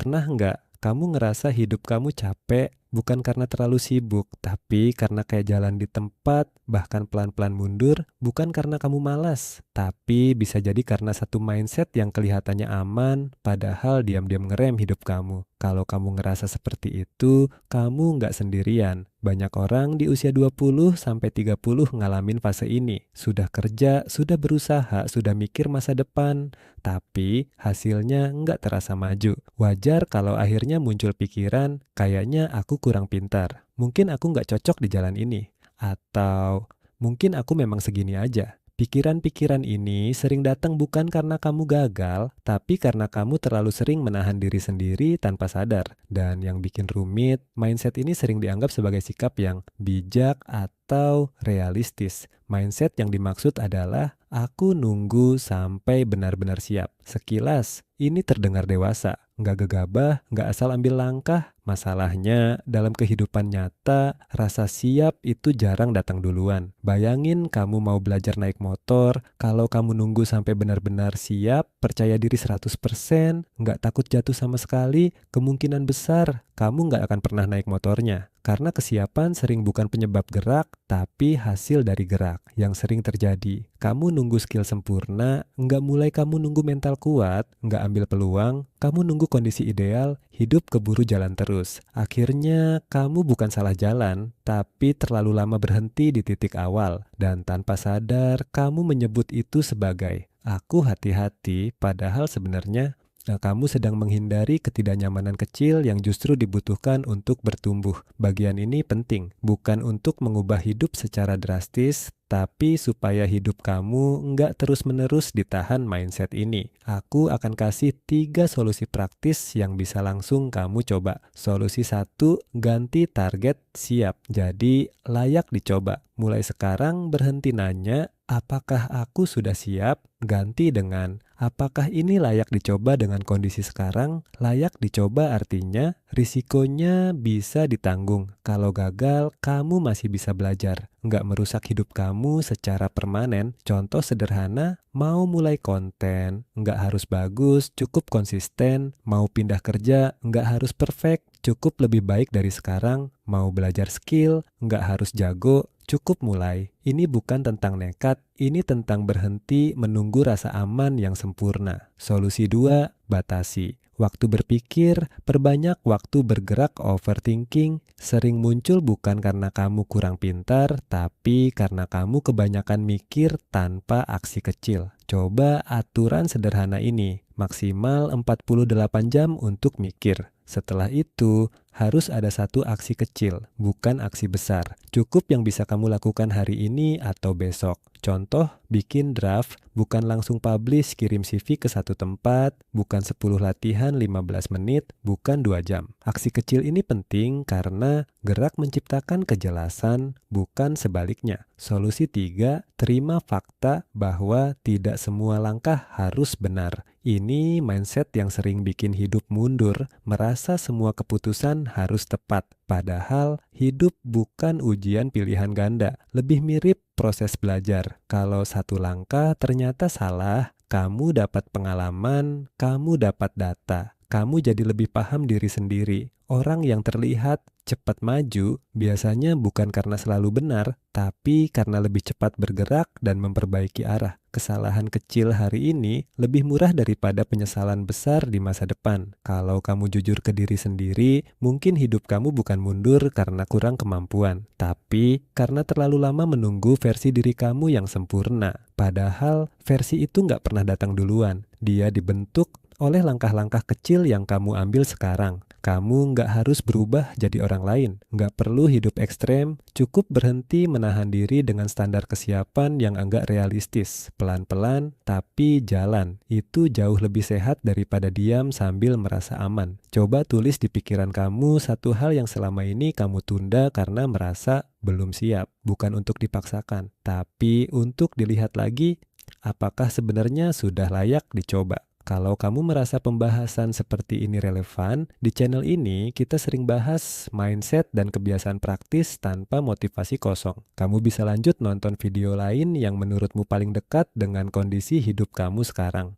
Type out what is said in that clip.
Pernah nggak kamu ngerasa hidup kamu capek bukan karena terlalu sibuk, tapi karena kayak jalan di tempat, bahkan pelan-pelan mundur, bukan karena kamu malas, tapi bisa jadi karena satu mindset yang kelihatannya aman, padahal diam-diam ngerem hidup kamu. Kalau kamu ngerasa seperti itu, kamu nggak sendirian. Banyak orang di usia 20 sampai 30 ngalamin fase ini. Sudah kerja, sudah berusaha, sudah mikir masa depan, tapi hasilnya nggak terasa maju. Wajar kalau akhirnya muncul pikiran, kayaknya aku kurang pintar. Mungkin aku nggak cocok di jalan ini. Atau mungkin aku memang segini aja. Pikiran-pikiran ini sering datang bukan karena kamu gagal, tapi karena kamu terlalu sering menahan diri sendiri tanpa sadar. Dan yang bikin rumit, mindset ini sering dianggap sebagai sikap yang bijak atau realistis. Mindset yang dimaksud adalah aku nunggu sampai benar-benar siap. Sekilas, ini terdengar dewasa, nggak gegabah, nggak asal ambil langkah. Masalahnya, dalam kehidupan nyata, rasa siap itu jarang datang duluan. Bayangin kamu mau belajar naik motor, kalau kamu nunggu sampai benar-benar siap, percaya diri 100%, nggak takut jatuh sama sekali, kemungkinan besar kamu nggak akan pernah naik motornya. Karena kesiapan sering bukan penyebab gerak, tapi hasil dari gerak yang sering terjadi. Kamu nunggu skill sempurna, nggak mulai kamu nunggu mental kuat, nggak ambil peluang, kamu nunggu kondisi ideal, hidup keburu jalan terus. Akhirnya, kamu bukan salah jalan, tapi terlalu lama berhenti di titik awal. Dan tanpa sadar, kamu menyebut itu sebagai, aku hati-hati, padahal sebenarnya kamu sedang menghindari ketidaknyamanan kecil yang justru dibutuhkan untuk bertumbuh. Bagian ini penting, bukan untuk mengubah hidup secara drastis, tapi supaya hidup kamu nggak terus-menerus ditahan mindset ini. Aku akan kasih 3 solusi praktis yang bisa langsung kamu coba. Solusi 1, ganti target siap. Jadi layak dicoba. Mulai sekarang berhenti nanya, apakah aku sudah siap? Ganti dengan, apakah ini layak dicoba dengan kondisi sekarang? Layak dicoba artinya risikonya bisa ditanggung. Kalau gagal, kamu masih bisa belajar. Nggak merusak hidup kamu secara permanen. Contoh sederhana, mau mulai konten, nggak harus bagus, cukup konsisten. Mau pindah kerja, nggak harus perfect, cukup lebih baik dari sekarang. Mau belajar skill, nggak harus jago, cukup mulai. Ini bukan tentang nekat, ini tentang berhenti menunggu rasa aman yang sempurna. Solusi 2, batasi. Waktu berpikir, perbanyak waktu bergerak overthinking, sering muncul bukan karena kamu kurang pintar, tapi karena kamu kebanyakan mikir tanpa aksi kecil. Coba aturan sederhana ini, maksimal 48 jam untuk mikir. Setelah itu, harus ada satu aksi kecil, bukan aksi besar. Cukup yang bisa kamu lakukan hari ini atau besok. Contoh, bikin draft, bukan langsung publish, kirim CV ke satu tempat, bukan 10 latihan 15 menit, bukan 2 jam. Aksi kecil ini penting karena gerak menciptakan kejelasan, bukan sebaliknya. Solusi 3, terima fakta bahwa tidak semua langkah harus benar. Ini mindset yang sering bikin hidup mundur, merasa semua keputusan harus tepat. Padahal hidup bukan ujian pilihan ganda, lebih mirip proses belajar. Kalau satu langkah ternyata salah, kamu dapat pengalaman, kamu dapat data, kamu jadi lebih paham diri sendiri. Orang yang terlihat cepat maju biasanya bukan karena selalu benar, tapi karena lebih cepat bergerak dan memperbaiki arah. Kesalahan kecil hari ini lebih murah daripada penyesalan besar di masa depan. Kalau kamu jujur ke diri sendiri, mungkin hidup kamu bukan mundur karena kurang kemampuan, tapi karena terlalu lama menunggu versi diri kamu yang sempurna. Padahal versi itu nggak pernah datang duluan. Dia dibentuk oleh langkah-langkah kecil yang kamu ambil sekarang. Kamu nggak harus berubah jadi orang lain. Nggak perlu hidup ekstrem, cukup berhenti menahan diri dengan standar kesiapan yang agak realistis. Pelan-pelan, tapi jalan. Itu jauh lebih sehat daripada diam sambil merasa aman. Coba tulis di pikiran kamu satu hal yang selama ini kamu tunda karena merasa belum siap. Bukan untuk dipaksakan, tapi untuk dilihat lagi, apakah sebenarnya sudah layak dicoba. Kalau kamu merasa pembahasan seperti ini relevan, di channel ini kita sering bahas mindset dan kebiasaan praktis tanpa motivasi kosong. Kamu bisa lanjut nonton video lain yang menurutmu paling dekat dengan kondisi hidup kamu sekarang.